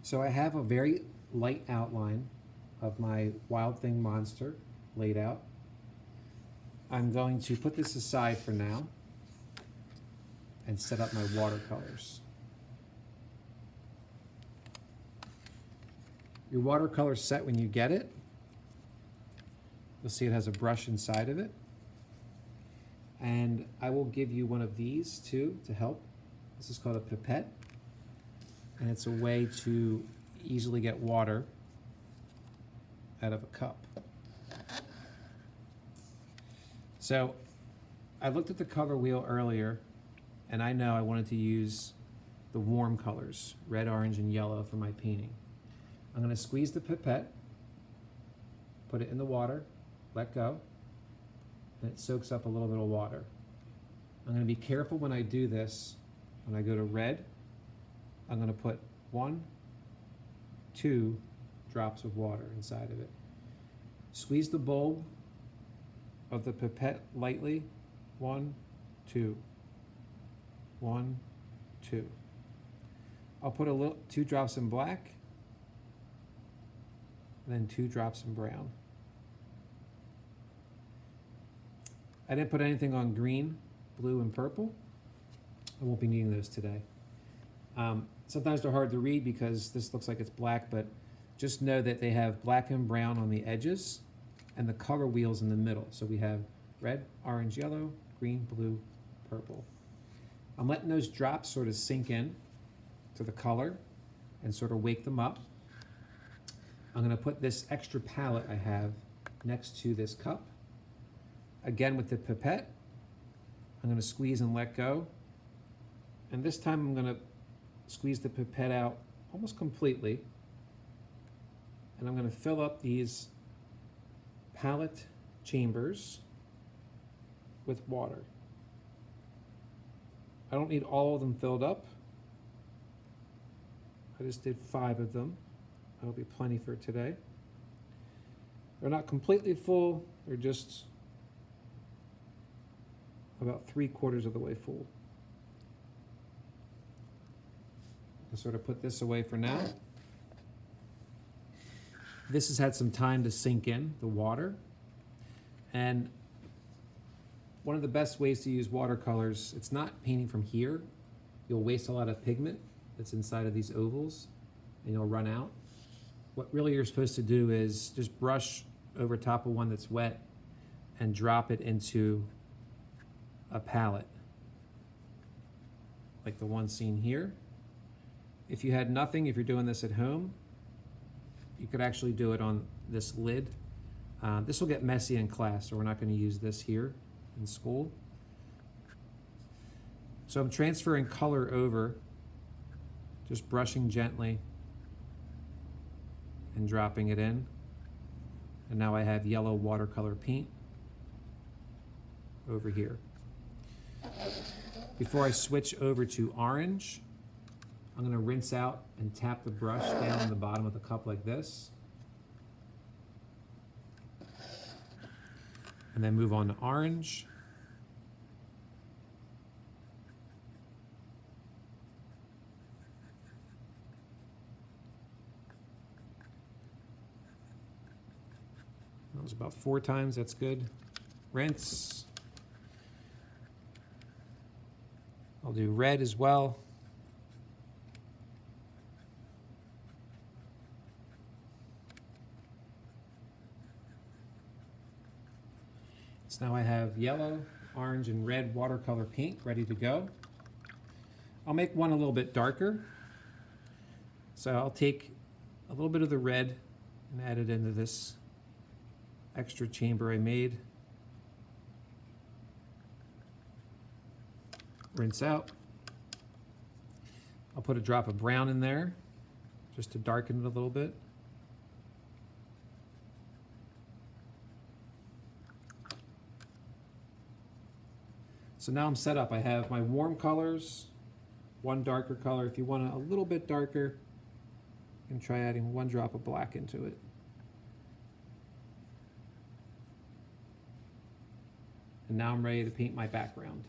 So I have a very light outline of my Wild Thing monster laid out. I'm going to put this aside for now and set up my watercolors. Your watercolor set when you get it. You'll see it has a brush inside of it. And I will give you one of these too to help. This is called a pipette. And it's a way to easily get water out of a cup. So I looked at the color wheel earlier, and I know I wanted to use the warm colors, red, orange, and yellow for my painting. I'm going to squeeze the pipette, put it in the water, let go, and it soaks up a little bit of water. I'm going to be careful when I do this. When I go to red, I'm going to put 1, 2 drops of water inside of it. Squeeze the bulb of the pipette lightly. 1, 2. 1, 2. I'll put 2 drops in black, and then 2 drops in brown. I didn't put anything on green, blue, and purple. I won't be needing those today. Sometimes they're hard to read because this looks like it's black, but just know that they have black and brown on the edges and the color wheels in the middle. So we have red, orange, yellow, green, blue, purple. I'm letting those drops sort of sink in to the color and sort of wake them up. I'm going to put this extra palette I have next to this cup. Again with the pipette, I'm going to squeeze and let go. And this time I'm going to squeeze the pipette out almost completely. And I'm going to fill up these palette chambers with water. I don't need all of them filled up. I just did 5 of them. That'll be plenty for today. They're not completely full, they're just about 3/4 of the way full. I'll sort of put this away for now. This has had some time to sink in, the water. And one of the best ways to use watercolors, it's not painting from here. You'll waste a lot of pigment that's inside of these ovals and you'll run out. What really you're supposed to do is just brush over top of one that's wet and drop it into a palette, like the one seen here. If you had nothing, if you're doing this at home, you could actually do it on this lid. This will get messy in class, so we're not going to use this here in school. So I'm transferring color over, just brushing gently and dropping it in. And now I have yellow watercolor paint over here. Before I switch over to orange, I'm going to rinse out and tap the brush down on the bottom of the cup like this. And then move on to orange. That was about 4 times, that's good. Rinse. I'll do red as well. So now I have yellow, orange, and red watercolor paint ready to go. I'll make one a little bit darker. So I'll take a little bit of the red and add it into this extra chamber I made. Rinse out. I'll put a drop of brown in there just to darken it a little bit. So now I'm set up. I have my warm colors, one darker color. If you want it a little bit darker, you can try adding 1 drop of black into it. And now I'm ready to paint my background.